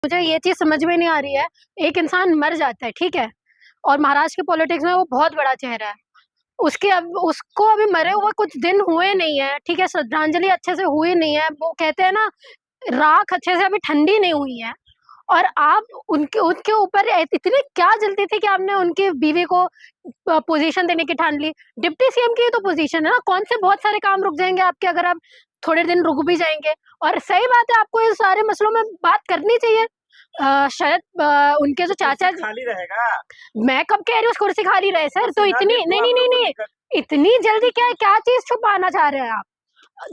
मुझे ये चीज समझ में नहीं आ रही है, एक इंसान मर जाता है, ठीक है, और महाराष्ट्र के पॉलिटिक्स में वो बहुत बड़ा चेहरा है। उसको अभी मरे हुए कुछ दिन हुए नहीं है, ठीक है, श्रद्धांजलि अच्छे से हुई नहीं है, वो कहते हैं ना राख अच्छे से अभी ठंडी नहीं हुई है, और आप उनके उनके ऊपर इतनी क्या जल्दी थी कि आपने उनकी बीवी को पोजीशन देने की ठान ली। डिप्टी सीएम की तो पोजीशन है ना, कौन से बहुत सारे काम रुक जाएंगे आपके अगर आप थोड़े दिन रुक भी जाएंगे। और सही बात है, आपको इस सारे मसलों में बात करनी चाहिए। शायद उनके जो चाचा खाली रहेगा। मैं कब कह रही हूँ कुर्सी खाली रहे सर, तो इतनी नहीं नहीं नहीं नहीं इतनी जल्दी क्या चीज छुपाना चाह रहे हैं आप?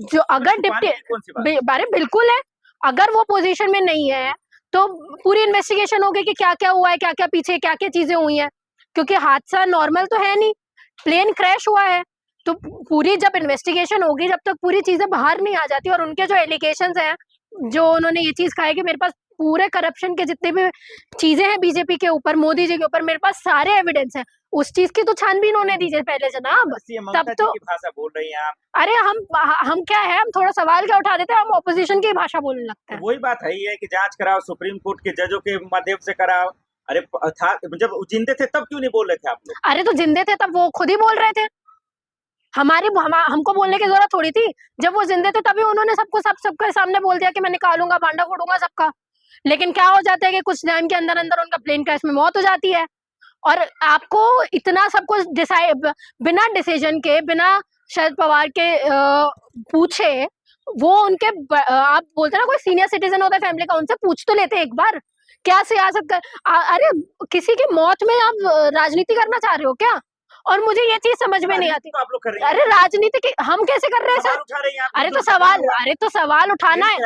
जो अगर डिप्टी बारे बिल्कुल है, अगर वो पोजीशन में नहीं है तो पूरी इन्वेस्टिगेशन होगी कि क्या क्या हुआ है, क्या क्या पीछे क्या क्या चीजें हुई हैं, क्योंकि हादसा नॉर्मल तो है नहीं, प्लेन क्रैश हुआ है। तो पूरी जब इन्वेस्टिगेशन होगी, जब तक पूरी चीजें बाहर नहीं आ जाती, और उनके जो एलिगेशंस हैं, जो उन्होंने ये चीज कहा है कि मेरे पास पूरे करप्शन के जितने भी चीजें हैं बीजेपी के ऊपर, मोदी जी के ऊपर, मेरे पास सारे एविडेंस हैं, उस चीज की तो छानबीन होने दीजिए पहले जनाब। तब तो भाषा बोल रही हैं आप। अरे हम क्या है, हम थोड़ा सवाल क्या उठा देते हैं, हम ऑपोजिशन की भाषा बोलने लगते हैं। वही बात है कि जांच कराओ, सुप्रीम कोर्ट के जजों के माध्यम से कराओ। अरे था जब जिंदे थे तब क्यों नहीं बोल रहे थे आप लोग? अरे तो जिंदे थे तब वो खुद ही बोल रहे थे, हमको बोलने की जरूरत थोड़ी थी। जब वो जिंदे थे तभी उन्होंने सबके सामने बोल दिया कि मैं निकालूंगा, भांडा फोड़ूंगा सबका। लेकिन क्या हो जाता है कि कुछ टाइम के अंदर अंदर उनका प्लेन क्रैश में मौत हो जाती है, और आपको इतना सब कुछ बिना डिसीजन के, बिना शरद पवार के पूछे, वो उनके आप बोलते ना कोई सीनियर सिटीजन होता है फैमिली का, उनसे पूछ तो लेते एक बार, क्या सियासत कर अरे किसी की मौत में आप राजनीति करना चाह रहे हो क्या? और मुझे ये चीज समझ में नहीं आती। तो आप लोग कर रहे हैं। अरे राजनीति की हम कैसे कर रहे हैं सर? अरे तो सवाल उठाना है,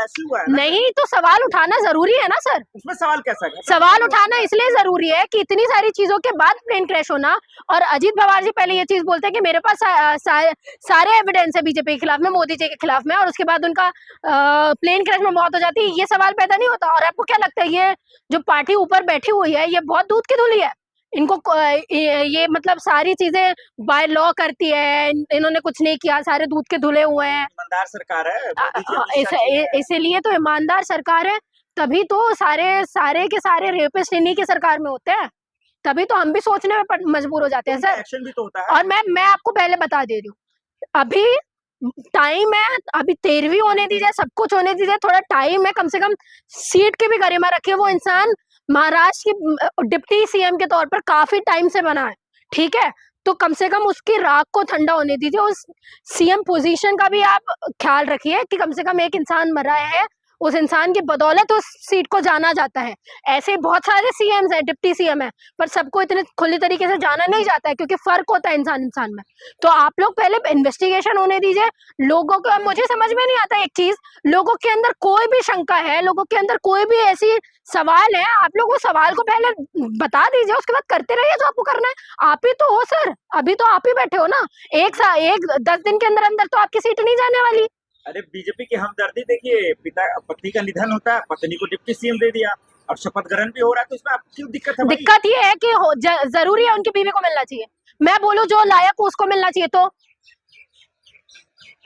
नहीं तो सवाल उठाना जरूरी है ना सर। उसमें सवाल कैसा है? सवाल उठाना इसलिए जरूरी है कि इतनी सारी चीजों के बाद प्लेन क्रैश होना, और अजीत पवार जी पहले ये चीज बोलते हैं कि मेरे पास सारे एविडेंस है बीजेपी के खिलाफ में, मोदी जी के खिलाफ में, और उसके बाद उनका प्लेन क्रैश में मौत हो जाती है, ये सवाल पैदा नहीं होता। और आपको क्या लगता है ये जो पार्टी ऊपर बैठी हुई है, ये बहुत दूध की धुली है? इनको ये मतलब सारी चीजें बाय लॉ करती है, इन्होंने कुछ नहीं किया, सारे दूध के धुले हुए हैं। ईमानदार सरकार है, इसीलिए तो ईमानदार सरकार है, तभी तो सारे के सारे रेपिस्ट इन्हीं की सरकार में होते हैं, तभी तो हम भी सोचने में मजबूर हो जाते हैं सर। एक्शन भी तो होता है। और मैं आपको पहले बता दे रही हूँ, अभी टाइम है, अभी 13वीं होने दीजिए, सब कुछ होने दीजिए, थोड़ा टाइम है, कम से कम सीट की भी गरिमा रखिए। वो इंसान महाराष्ट्र की डिप्टी सीएम के तौर पर काफी टाइम से बना है, ठीक है, तो कम से कम उसकी राख को ठंडा होने दीजिए, उस सीएम पोजीशन का भी आप ख्याल रखिए कि कम से कम एक इंसान मरा है, उस इंसान की बदौलत उस सीट को जाना जाता है। ऐसे बहुत सारे सीएम्स हैं, डिप्टी सीएम है, पर सबको इतने खुली तरीके से जाना नहीं जाता है, क्योंकि फर्क होता है इंसान में। तो आप लोग पहले इन्वेस्टिगेशन होने दीजिए लोगों को। मुझे समझ में नहीं आता एक चीज, लोगों के अंदर कोई भी शंका है, लोगों के अंदर कोई भी ऐसी सवाल है, आप लोग वो सवाल को पहले बता दीजिए, उसके बाद करते रहिए जो आपको करना है। आप ही तो हो सर, अभी तो आप ही बैठे हो ना, एक 10 दिन के अंदर अंदर तो आपकी सीट नहीं जाने वाली। अरे बीजेपी की हमदर्दी देखिए, पति का निधन होता है, पत्नी को डिप्टी सीएम दे दिया, और शपथ ग्रहण भी हो रहा है, तो इसमें आपको क्यों दिक्कत है? दिक्कत ये है कि जरूरी है उनकी बीवी को मिलना चाहिए, मैं बोलूं जो लायक हो उसको मिलना चाहिए।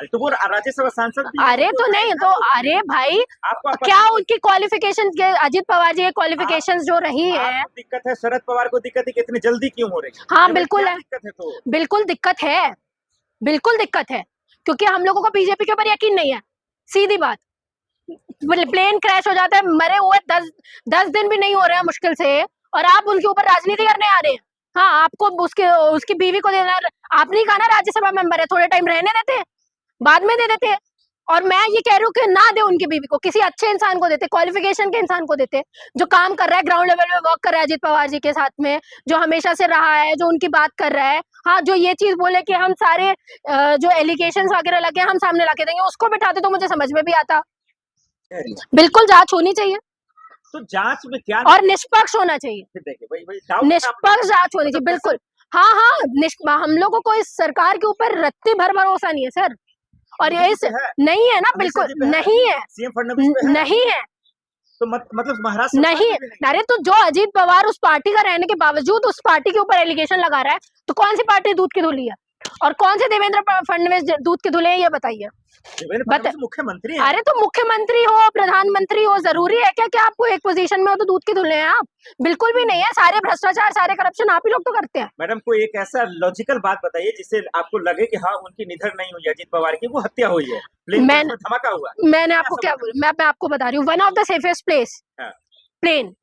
तो वो राज्यसभा सांसद भी अरे तो नहीं तो अरे भाई क्या उनकी क्वालिफिकेशन, अजीत पवार जी की क्वालिफिकेशन जो रही है। दिक्कत है शरद पवार को, दिक्कत है कि इतनी जल्दी क्यों हो रही है? हाँ बिल्कुल है, दिक्कत है, तो बिल्कुल दिक्कत है, बिल्कुल दिक्कत है, क्योंकि हम लोगों को बीजेपी के ऊपर यकीन नहीं है, सीधी बात। प्लेन क्रैश हो जाता है, मरे हुए 10 दिन भी नहीं हो रहे हैं मुश्किल से, और आप उनके ऊपर राजनीति करने आ रहे हैं। हाँ, आपको उसकी बीवी को देना, आप नहीं कहा ना राज्यसभा मेंबर है, थोड़े टाइम रहने देते, बाद में दे देते। और मैं ये कह रही हूँ कि ना दे उनकी बीवी को, किसी अच्छे इंसान को देते, क्वालिफिकेशन के इंसान को देते, जो काम कर रहा है, ग्राउंड लेवल में वर्क कर रहा है अजीत पवार जी के साथ में, जो हमेशा से रहा है, जो उनकी बात कर रहा है। हाँ, जो ये चीज बोले कि हम सारे जो एलिगेशंस वगैरह लगे हम सामने लाके देंगे, उसको बिठाते तो मुझे समझ में भी आता। बिल्कुल जांच होनी चाहिए, तो जांच में क्या, और निष्पक्ष होना चाहिए, निष्पक्ष जांच होनी चाहिए, बिल्कुल। हाँ, हम लोगों को इस सरकार के ऊपर रत्ती भर भरोसा नहीं है सर, और ये नहीं है ना, बिल्कुल नहीं है, सीएम फडणवीस नहीं है, तो मतलब महाराष्ट्र नहीं। अरे तो जो अजीत पवार उस पार्टी का रहने के बावजूद उस पार्टी के ऊपर एलिगेशन लगा रहा है, तो कौन सी पार्टी दूध की धुली है? और कौन से देवेंद्र फडणवीस दूध के धुले हैं ये बताइए। देवेंद्र बता- फडणवीस मुख्यमंत्री हैं। अरे तो मुख्यमंत्री हो, प्रधानमंत्री हो, जरूरी है क्या कि आपको एक पोजीशन में हो तो दूध के धुले हैं आप? बिल्कुल भी नहीं है। सारे भ्रष्टाचार, सारे करप्शन आप ही लोग तो करते हैं। मैडम कोई एक ऐसा लॉजिकल बात बताइए जिससे आपको लगे कि हाँ उनकी निधन नहीं हुई है, अजीत पवार की, वो हत्या हुई है, प्लेन क्रैश में धमाका हुआ। मैंने आपको क्या बोला, मैं आपको बता रही हूँ, one of the safest place plane,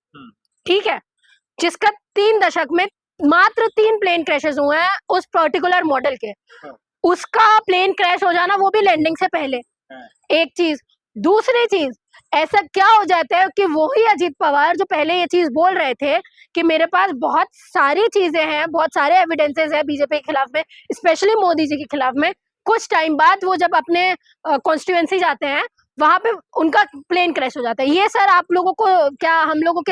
ठीक है, जिसका 3 दशक में मात्र 3 प्लेन क्रैशेस हुए हैं उस पर्टिकुलर मॉडल के, उसका प्लेन क्रैश हो जाना वो भी लैंडिंग से पहले, एक चीज। दूसरी चीज, ऐसा क्या हो जाता है कि वही अजीत पवार जो पहले ये चीज बोल रहे थे कि मेरे पास बहुत सारी चीजें हैं, बहुत सारे एविडेंसेस है बीजेपी के खिलाफ में, स्पेशली मोदी जी के खिलाफ में, कुछ टाइम बाद वो जब अपने कॉन्स्टिट्यूएंसी जाते हैं वहां पे उनका प्लेन क्रैश हो जाता है। ये सर आप लोगों को क्या, हम लोगों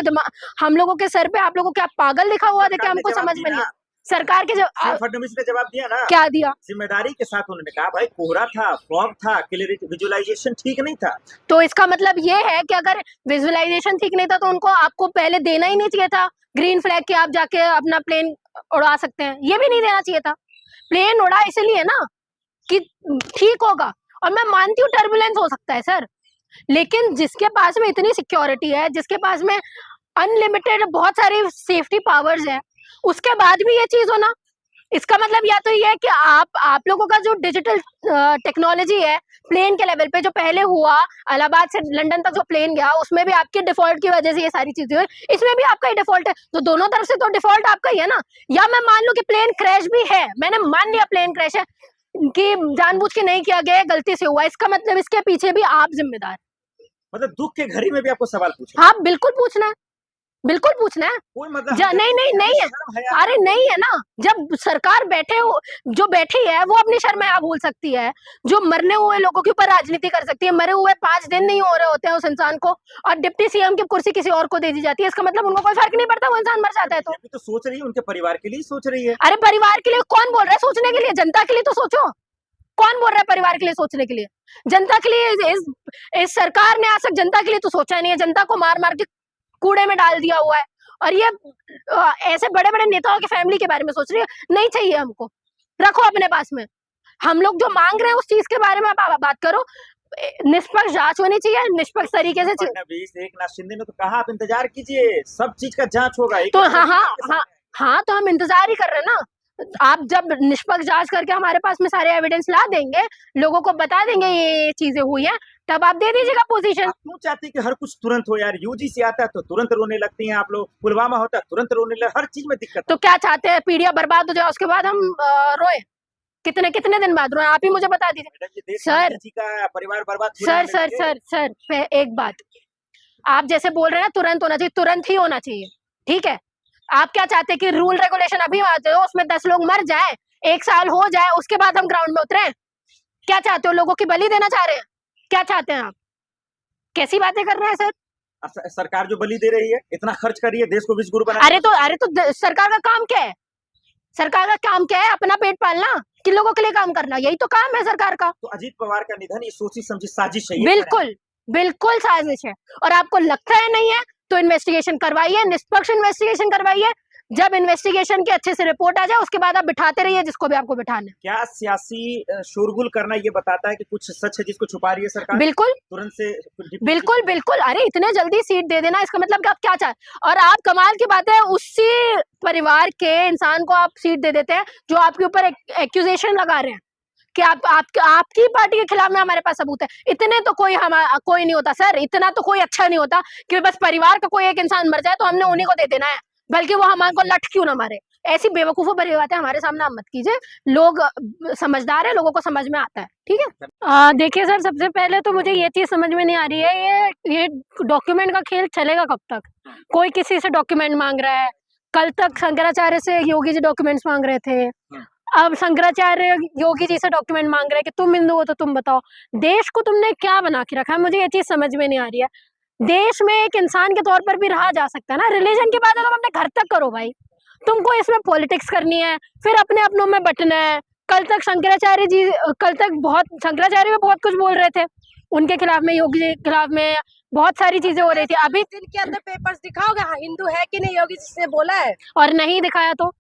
के सर पे आप लोगों को क्या पागल लिखा हुआ था क्या? हमको समझ में नहीं। सरकार के फडणवीस ने जवाब दिया ना, क्या दिया? जिम्मेदारी के साथ उन्होंने कहा भाई कोहरा था, फॉग था, क्लियरिटी विजुअलाइजेशन ठीक नहीं था। तो इसका मतलब ये है कि अगर विजुअलाइजेशन ठीक नहीं था तो उनको आपको पहले देना ही नहीं चाहिए था ग्रीन फ्लैग के आप जाके अपना प्लेन उड़ा सकते हैं, ये भी नहीं देना चाहिए था। प्लेन उड़ा इसलिए ना कि ठीक होगा, और मैं मानती हूँ टर्बुलेंस हो सकता है सर, लेकिन जिसके पास में इतनी सिक्योरिटी है, जिसके पास में अनलिमिटेड बहुत सारी सेफ्टी पावर्स है, उसके बाद भी ये चीज होना, इसका मतलब या तो ये है कि आप लोगों का जो डिजिटल टेक्नोलॉजी है प्लेन के लेवल पे, जो पहले हुआ इलाहाबाद से लंदन तक जो प्लेन गया उसमें भी आपके डिफॉल्ट की वजह से ये सारी चीजें हुई, इसमें भी आपका ही डिफॉल्ट है, तो दोनों तरफ से तो डिफॉल्ट आपका ही है ना। या मैं मान लूं कि प्लेन क्रैश भी है, मैंने मान लिया प्लेन क्रैश है कि जानबूझ के नहीं किया गया, गलती से हुआ, इसका मतलब इसके पीछे भी आप जिम्मेदार। मतलब दुख के घड़ी में भी आपको सवाल पूछना? हाँ बिल्कुल पूछना है, बिल्कुल पूछना है। कोई मतलब नहीं है, अरे नहीं है ना, जब सरकार जो बैठी है वो अपनी शर्मया भूल सकती है, जो मरने हुए लोगों के ऊपर राजनीति कर सकती है, मरे हुए 5 दिन नहीं हो रहे होते हैं उस इंसान को, और डिप्टी सीएम की कुर्सी किसी और को दे दी जाती है, इसका मतलब उनको कोई फर्क नहीं पड़ता वो इंसान मर जाता है तो सोच रही है, उनके परिवार के लिए सोच रही है। अरे परिवार के लिए कौन बोल रहा है सोचने के लिए? जनता के लिए तो सोचो। कौन बोल रहा है परिवार के लिए सोचने के लिए? जनता के लिए इस सरकार ने आज तक जनता के लिए तो सोचा नहीं है, जनता को मार मार के कूड़े में डाल दिया हुआ है, और ये ऐसे बड़े बड़े नेताओं की फैमिली के बारे में सोच रही है। नहीं चाहिए हमको, रखो अपने पास में। हम लोग जो मांग रहे हैं उस चीज के बारे में बात करो, निष्पक्ष जांच होनी चाहिए, निष्पक्ष तरीके से। एकनाथ शिंदे ने तो कहा आप इंतजार कीजिए, सब चीज का जांच होगा। तो हाँ तो हम इंतजार ही कर रहे हैं ना। आप जब निष्पक्ष जांच करके हमारे पास में सारे एविडेंस ला देंगे, लोगों को बता देंगे ये चीजें हुई हैं, तब आप दे दीजिएगा पोजीशन। क्यों चाहते कि हर कुछ तुरंत हो यार? यूजीसी आता है तो तुरंत रोने लगती हैं आप लोग, पुलवामा होता है तुरंत रोने लगते, हर चीज में दिक्कत। तो क्या चाहते हैं पीढ़ियां बर्बाद हो जाए उसके बाद हम रोए? कितने दिन बाद रोए? आप ही मुझे बता दीजिए सर। का परिवार बर्बाद। सर एक बात, आप जैसे बोल रहे हैं तुरंत होना चाहिए, तुरंत ही होना चाहिए, ठीक है। आप क्या चाहते हैं कि रूल रेगुलेशन अभी आते हो उसमें 10 लोग मर जाए, 1 साल हो जाए, उसके बाद हम ग्राउंड में उतरे? क्या चाहते हो? लोगों की बलि देना चाह रहे हैं? क्या चाहते हैं आप? कैसी बातें कर रहे हैं सर? सरकार जो बलि दे रही है, इतना खर्च कर रही है, देश को विश्वगुरु बना। अरे तो सरकार का काम क्या है? सरकार का काम क्या है? अपना पेट पालना कि लोगों के लिए काम करना? यही तो काम है सरकार का। तो अजीत पवार का निधन ये सोची समझी साजिश है? बिल्कुल साजिश है। और आपको लगता है नहीं है तो इन्वेस्टिगेशन करवाइए, निष्पक्ष इन्वेस्टिगेशन करवाइए। जब इन्वेस्टिगेशन की अच्छे से रिपोर्ट आ जाए उसके बाद आप बिठाते रहिए जिसको भी आपको बिठाना है। क्या सियासी शोरगुल करना ये बताता है कि कुछ सच है जिसको छुपा रही है सरकार? बिल्कुल तुरंत से बिल्कुल। अरे इतने जल्दी सीट दे देना, इसका मतलब कि आप क्या चाहते? और आप, कमाल की बात है, उसी परिवार के इंसान को आप सीट दे देते हैं जो आपके ऊपर एक्यूजेशन लगा रहे हैं कि आपकी पार्टी के खिलाफ में हमारे पास सबूत है। इतने तो कोई नहीं होता सर, इतना तो कोई अच्छा नहीं होता कि बस परिवार का कोई एक इंसान मर जाए तो हमने उन्हीं को दे देना है, बल्कि वो हमारे को लट क्यों ना मारे। ऐसी बेवकूफों भरी बातें हमारे सामने आप मत कीजिए, लोग समझदार है, लोगों को समझ में आता है, ठीक है। देखिए सर, सबसे पहले तो मुझे ये चीज समझ में नहीं आ रही है, ये डॉक्यूमेंट का खेल चलेगा कब तक? कोई किसी से डॉक्यूमेंट मांग रहा है, कल तक शंकराचार्य से योगी जी डॉक्यूमेंट्स मांग रहे थे, अब शंकराचार्य योगी जी से डॉक्यूमेंट मांग रहे हैं कि तुम हिंदू हो तो तुम बताओ। देश को तुमने क्या बना के रखा है? मुझे ये चीज समझ में नहीं आ रही है। देश में एक इंसान के तौर पर भी रहा जा सकता है ना, रिलीजन की बात है तो अपने घर तक करो भाई, तुमको इसमें पॉलिटिक्स करनी है, फिर अपने अपनों में बटना है। कल तक शंकराचार्य भी बहुत कुछ बोल रहे थे, उनके खिलाफ में, योगी जी के खिलाफ में बहुत सारी चीजें हो रही थी। अभी दिन के अंदर पेपर्स दिखाओगे हिंदू है कि नहीं, योगी जी ने बोला है? और नहीं दिखाया तो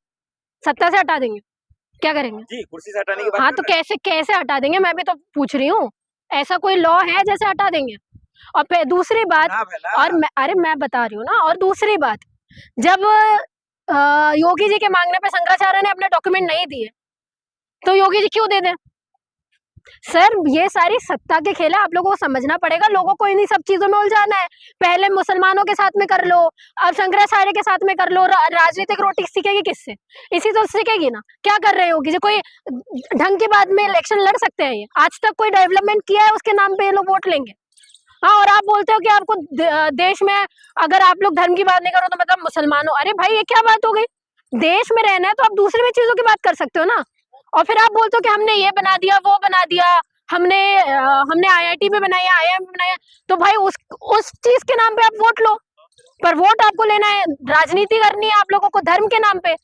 सत्ता से हटा देंगे। क्या करेंगे? जी, कुर्सी से हटाने की बात हाँ कर तो रहे हैं। कैसे कैसे हटा देंगे, मैं भी तो पूछ रही हूँ। ऐसा कोई लॉ है जैसे हटा देंगे? और फिर दूसरी बात, चुनाव है और ना। मैं बता रही हूँ ना, और दूसरी बात, जब योगी जी के मांगने पे शंकराचार्य ने अपने डॉक्यूमेंट नहीं दिए, तो योगी जी क्यों दे दें? सर ये सारी सत्ता के खेल है, आप लोगों को समझना पड़ेगा, लोगों को इन्हीं सब चीजों में उलझाना है। पहले मुसलमानों के साथ में कर लो, अब शंकराचार्य के साथ में कर लो, राजनीतिक रोटी सीखेगी किससे? इसी तो सीखेगी ना। क्या कर रहे होगी? जो कोई ढंग की बात में इलेक्शन लड़ सकते हैं? ये आज तक कोई डेवलपमेंट किया है उसके नाम पे ये लोग वोट लेंगे? हाँ, और आप बोलते हो कि आपको देश में अगर आप लोग धर्म की बात नहीं करो तो मतलब मुसलमान हो। अरे भाई ये क्या बात हो गई? देश में रहना है तो आप दूसरी भी चीजों की बात कर सकते हो ना। और फिर आप बोलते हो कि हमने ये बना दिया, वो बना दिया, हमने आईआईटी भी बनाई, आईआईएम भी बनाया। तो भाई उस चीज के नाम पे आप वोट लो, पर वोट आपको लेना है, राजनीति करनी है आप लोगों को धर्म के नाम पे।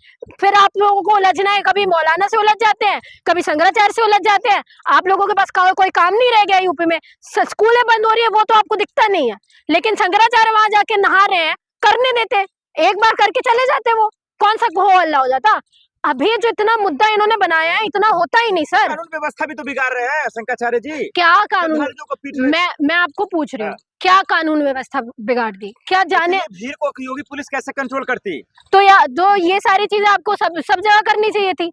फिर आप लोगों को उलझना है, कभी मौलाना से उलझ जाते हैं, कभी शंकराचार्य से उलझ जाते हैं। आप लोगों के पास कोई काम नहीं रह गया यूपी में। स्कूलें बंद हो रही है वो तो आपको दिखता नहीं है, लेकिन शंकराचार्य वहां जाके नहा रहे हैं, करने देते, एक बार करके चले जाते, वो कौन सा हो हल्ला हो जाता? अभी जो इतना मुद्दा इन्होंने बनाया है, इतना होता ही नहीं सर। कानून व्यवस्था भी तो बिगाड़ रहे हैं शंकराचार्य जी। क्या सब कानून? धारियों को पीट रहे हैं। मैं आपको पूछ रही हूँ, हाँ। क्या कानून व्यवस्था बिगाड़ दी? क्या लेकिन जाने? ये भीड़ को योगी पुलिस कैसे कंट्रोल करती? तो ये सारी चीजें आपको सब जगह करनी चाहिए थी।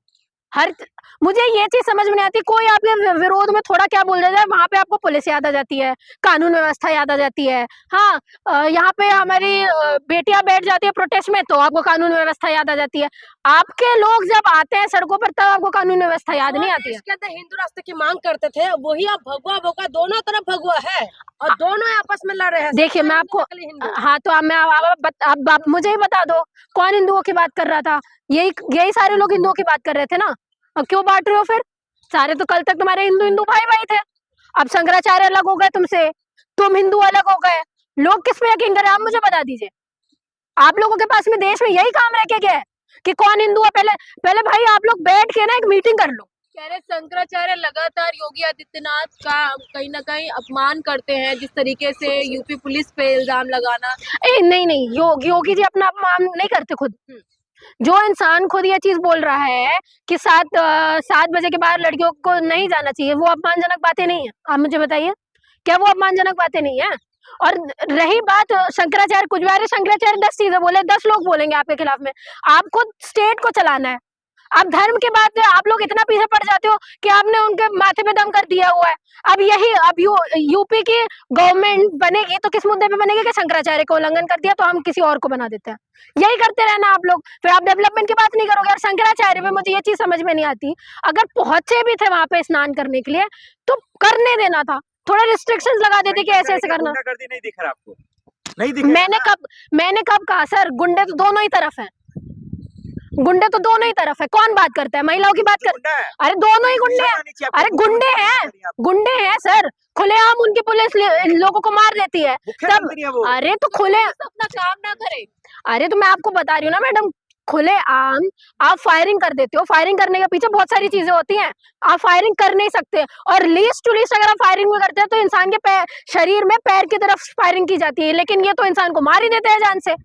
मुझे ये चीज समझ में नहीं आती, कोई आपके विरोध में थोड़ा क्या बोल देता है, वहां पे आपको पुलिस याद आ जाती है, कानून व्यवस्था याद आ जाती है। हाँ, यहाँ पे हमारी बेटियां बैठ जाती है प्रोटेस्ट में तो आपको कानून व्यवस्था याद आ जाती है। आपके लोग जब आते हैं सड़कों पर तब आपको कानून व्यवस्था याद नहीं आती है। इसके अंदर हिंदू राष्ट्र की मांग करते थे, वही अब भगवा भगवा दोनों तरफ भगवा है और दोनों आपस में लड़ रहे हैं। देखिए मैं आपको, हाँ तो अब मुझे ही बता दो, कौन हिंदुओं की बात कर रहा था? यही सारे लोग हिंदुओं की बात कर रहे थे ना। अब क्यों बांट रहे हो फिर? सारे तो कल तक तुम्हारे हिंदू हिंदू भाई भाई थे, अब शंकराचार्य अलग हो गए तुमसे, तुम हिंदू अलग हो गए। लोग किस पे यकीन करें, आप मुझे बता दीजिए। आप लोगों के पास में देश में यही काम रह के गया है कि कौन हिंदू है? पहले भाई आप लोग बैठ के ना एक मीटिंग कर लो। कह रहे शंकराचार्य लगातार योगी आदित्यनाथ का कहीं ना कहीं अपमान करते हैं, जिस तरीके से यूपी पुलिस पे इल्जाम लगाना। नहीं, योगी जी अपना अपमान नहीं करते खुद। जो इंसान खुद ये चीज बोल रहा है कि 7 बजे के बाद लड़कियों को नहीं जाना चाहिए, वो अपमानजनक बातें नहीं है? आप मुझे बताइए, क्या वो अपमानजनक बातें नहीं है? और रही बात शंकराचार्य कुछ भी, अरे शंकराचार्य 10 चीजें बोले, 10 लोग बोलेंगे आपके खिलाफ में। आपको स्टेट को चलाना है, अब धर्म के बाद आप लोग इतना पीछे पड़ जाते हो कि आपने उनके माथे पे दम कर दिया हुआ है। अब यूपी की गवर्नमेंट बनेगी तो किस मुद्दे पे बनेगी कि शंकराचार्य को उल्लंघन कर दिया तो हम किसी और को बना देते हैं। यही करते रहना आप लोग, फिर आप डेवलपमेंट की बात नहीं करोगे। और शंकराचार्य में मुझे ये चीज समझ में नहीं आती, अगर पहुंचे भी थे वहां पे स्नान करने के लिए तो करने देना था, थोड़ा रिस्ट्रिक्शंस लगा देते कि ऐसे ऐसे करना। गुंडागर्दी नहीं दिख रहा आपको? नहीं दिख रहा? मैंने कब कहा सर? गुंडे तो दोनों ही तरफ हैं, गुंडे तो दोनों ही तरफ है। कौन बात करता है? महिलाओं की बात कर, गुंडा है? अरे दोनों ही गुंडे हैं। अरे गुंडे हैं सर, खुलेआम उनकी पुलिस लोगों को मार देती है तब। अरे तो खुले अपना काम ना करे। अरे तो मैं आपको बता रही हूँ ना मैडम, खुले आम आप फायरिंग कर देते हो, फायरिंग करने के पीछे बहुत सारी चीजें होती हैं, आप फायरिंग कर नहीं सकते। और लीस्ट टू लीस्ट अगर आप फायरिंग भी करते हैं तो इंसान के शरीर में पैर की तरफ फायरिंग की जाती है, लेकिन ये तो इंसान को मार ही देते हैं जान से।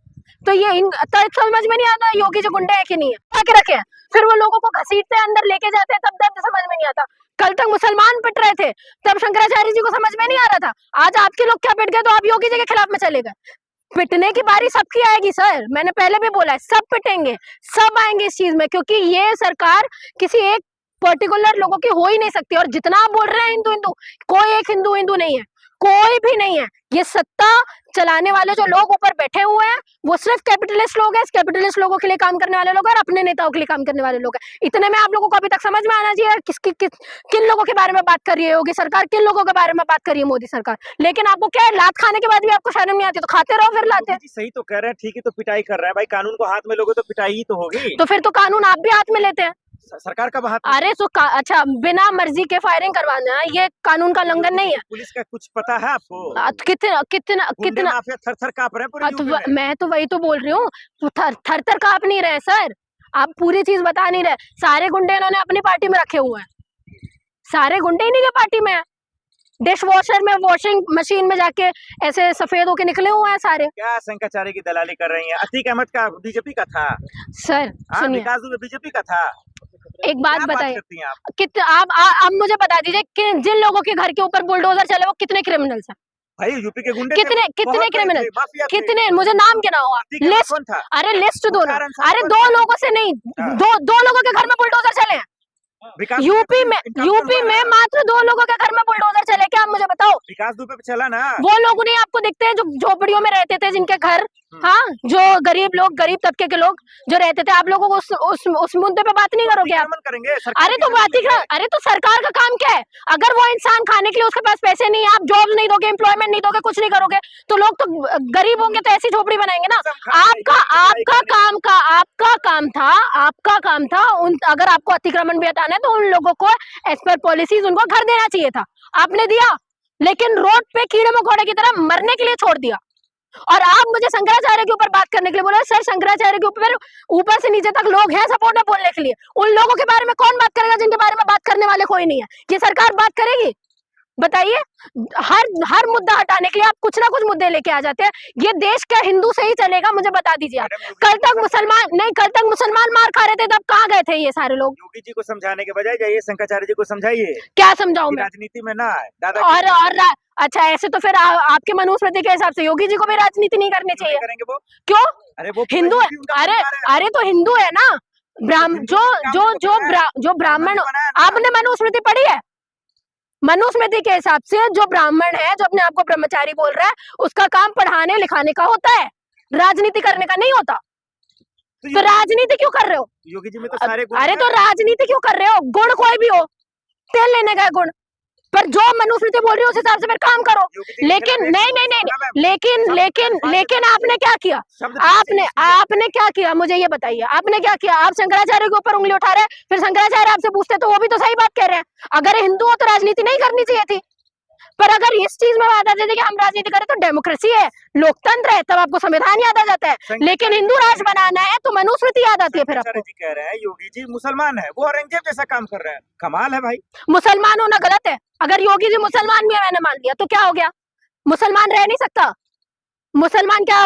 तो ये समझ में नहीं आता योगी जो गुंडे है कि नहीं है, आके रखे हैं, फिर वो लोगों को घसीटते हैं अंदर लेके जाते हैं, तब दर्द समझ में नहीं आता। कल तक मुसलमान पिट रहे थे तब शंकराचार्य जी को समझ में नहीं आ रहा था, आज आपके लोग क्या पिट गए तो आप योगी जी के खिलाफ में चले गए। पिटने की बारी सबकी आएगी सर, मैंने पहले भी बोला है, सब पिटेंगे, सब आएंगे इस चीज में, क्योंकि ये सरकार किसी एक पर्टिकुलर लोगों की हो ही नहीं सकती। और जितना आप बोल रहे हैं हिंदू हिंदू, कोई एक हिंदू हिंदू नहीं है, कोई भी नहीं है। ये सत्ता चलाने वाले जो लोग ऊपर बैठे हुए हैं वो सिर्फ कैपिटलिस्ट लोग हैं, इस कैपिटलिस्ट लोगों के लिए काम करने वाले लोग हैं और अपने नेताओं के लिए काम करने वाले लोग हैं। इतने में आप लोगों को अभी तक समझ में आना चाहिए किन लोगों के बारे में बात कर रही है योगी सरकार, किन लोगों के बारे में बात कर रही है मोदी सरकार। लेकिन आपको क्या है, लात खाने के बाद भी आपको शर्म नहीं आती तो खाते रहो, फिर लाते। सही तो कह रहे हैं, ठीक है, तो पिटाई कर रहे हैं भाई, कानून को हाथ में लोगे तो पिटाई ही तो होगी। तो फिर तो कानून आप भी हाथ में लेते हैं। सरकार का हाथ? अरे तो अच्छा, बिना मर्जी के फायरिंग करवाना ये कानून का उल्लंघन नहीं है? पुलिस का कुछ पता है आपको? कितना थर थर कांप रहे हैं पूरे यूपी में। मैं तो वही तो बोल रही हूँ, थर थर कांप नहीं रहे सर, आप पूरी चीज बता नहीं रहे। सारे गुंडे इन्होंने अपनी पार्टी में रखे हुए हैं, सारे गुंडे इन्हीं के पार्टी में है। डिश वॉशर में, वॉशिंग मशीन में जाके ऐसे सफेद होके निकले हुए हैं सारे। क्या शंकराचार्य की दलाली कर रही हैं? अतीक अहमद का बीजेपी का था सर, सुनिए, विकास दुबे बीजेपी का था। एक बात क्या बताइए, करती हैं आप? कितने आप मुझे बता दीजिए कि जिन लोगों के घर के ऊपर बुलडोजर चले वो कितने क्रिमिनल्स हैं? भाई यूपी के गुंडे थे, कितने बहुत कितने बड़े क्रिमिनल, थे, माफिया थे। कितने, मुझे नाम गिनाओ आप, ठीक है, लिस्ट, कौन था? अरे लिस्ट दो ना, मुख्तार अंसारी अरे कौन दो था? लोगों से नहीं, हाँ। दो लोगों के घर में बुलडोजर चले हैं विकास यूपी में, इनका कौन हुआ में है? मात्र 2 लोगों के घर में बुलडोजर चले, क्या आप मुझे बताओ? विकास दुबे पे चला ना। वो लोग नहीं आपको दिखते हैं जो झोपड़ियों में रहते थे, जिनके घर, हाँ, जो गरीब लोग, गरीब तबके के लोग जो रहते थे, आप लोगों को उस मुद्दे पे बात नहीं करोगे आप? अतिक्रमण करेंगे अरे तो बात ही अरे तो सरकार का काम क्या है? अगर वो इंसान खाने के लिए उसके पास पैसे नहीं है, आप जॉब नहीं दोगे, एम्प्लॉयमेंट नहीं दोगे, कुछ नहीं करोगे, तो लोग तो गरीब होंगे तो ऐसी झोपड़ी बनाएंगे ना। आपका काम था उन, अगर आपको अतिक्रमण भी हटाना है तो उन लोगों को एज पर पॉलिसीज उनको घर देना चाहिए था, आपने दिया, लेकिन रोड पे कीड़े मकोड़े की तरह मरने के लिए छोड़ दिया। और आप मुझे शंकराचार्य के ऊपर बात करने के लिए बोले, सर शंकराचार्य के ऊपर से नीचे तक लोग हैं सपोर्ट में बोलने के लिए, उन लोगों के बारे में कौन बात करेगा जिनके बारे में बात करने वाले कोई नहीं है? ये सरकार बात करेगी? बताइए, हर मुद्दा हटाने के लिए आप कुछ ना कुछ मुद्दे लेके आ जाते हैं। ये देश क्या हिंदू से ही चलेगा? मुझे बता दीजिए आप। कल तक मुसलमान मार खा रहे थे, तब कहाँ गए थे ये सारे लोग? योगी जी को समझाने के बजाय जाइए शंकराचार्य जी को समझाइए, क्या समझाऊं मैं? राजनीति में ना आए दादा। और अच्छा, ऐसे तो फिर आपके मनुस्मृति के हिसाब से योगी जी को भी राजनीति नहीं करनी चाहिए? करेंगे वो? क्यों? अरे वो हिंदू है, अरे तो हिंदू है ना, जो ब्राह्मण, आपने मनुस्मृति पढ़ी है? मनुस्मृति के हिसाब से जो ब्राह्मण है, जो अपने आप को ब्रह्मचारी बोल रहा है, उसका काम पढ़ाने लिखाने का होता है, राजनीति करने का नहीं होता। तो राजनीति क्यों कर रहे हो? योगी जी में तो सारे गुण अरे हैं। तो राजनीति क्यों कर रहे हो? गुण कोई भी हो, तेल लेने का है गुण, पर जो मनुस्मृति बोल रही है उस हिसाब से फिर काम करो। लेकिन लेकिन आपने क्या किया? आपने क्या किया, मुझे ये बताइए, आपने क्या किया? आप शंकराचार्य के ऊपर उंगली उठा रहे हैं, फिर शंकराचार्य आपसे पूछते तो वो भी तो सही बात कह रहे हैं, अगर हिंदू हो तो राजनीति नहीं करनी चाहिए थी। पर अगर इस चीज में बात आ जाती है कि हम राजनीति करें, तो डेमोक्रेसी है, लोकतंत्र है, तब आपको संविधान याद आ जाता है। लेकिन हिंदू राज बनाना है तो मनुस्मृति याद आती है फिर आपको। जी कह रहे हैं योगी जी मुसलमान है, वो औरंगजेब जैसा काम कर रहे हैं, कमाल है भाई। मुसलमान होना गलत है? अगर योगी जी मुसलमान भी है, मैंने मान लिया, तो क्या हो गया? मुसलमान रह नहीं सकता? मुसलमान क्या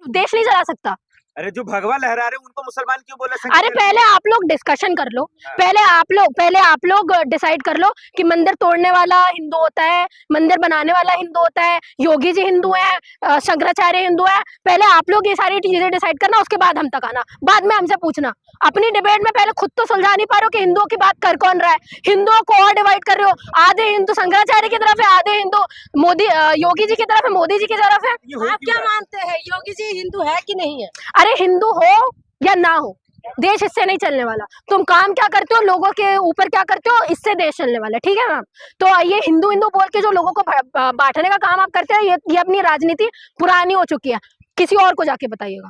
देश नहीं चला सकता? अरे जो भगवा लहरा रहे उनको मुसलमान क्यों बोला? अरे पहले आप लोग डिस्कशन कर लो, पहले आप लोग डिसाइड कर लो कि मंदिर तोड़ने वाला हिंदू होता है, मंदिर बनाने वाला हिंदू होता है, योगी जी हिंदू है, शंकराचार्य हिंदू है। पहले आप लोग ये सारी चीजें डिसाइड करना, उसके बाद हम तक आना, बाद में हमसे पूछना। अपनी डिबेट में पहले खुद तो सुलझा नहीं पा रहे हो कि हिंदुओं की बात कर कौन रहा है? हिंदुओं को और डिवाइड कर रहे हो, आधे हिंदू शंकराचार्य की तरफ है, आधे हिंदू योगी जी की तरफ है, मोदी जी की तरफ है। आप क्या मानते हैं, योगी जी हिंदू है कि नहीं है? अरे हिंदू हो या ना हो, देश इससे नहीं चलने वाला। तुम काम क्या करते हो, लोगों के ऊपर क्या करते हो, इससे देश चलने वाला है, ठीक है मैम? तो ये हिंदू बोल के जो लोगों को बांटने का काम आप करते हैं, ये अपनी राजनीति पुरानी हो चुकी है, किसी और को जाके बताइएगा।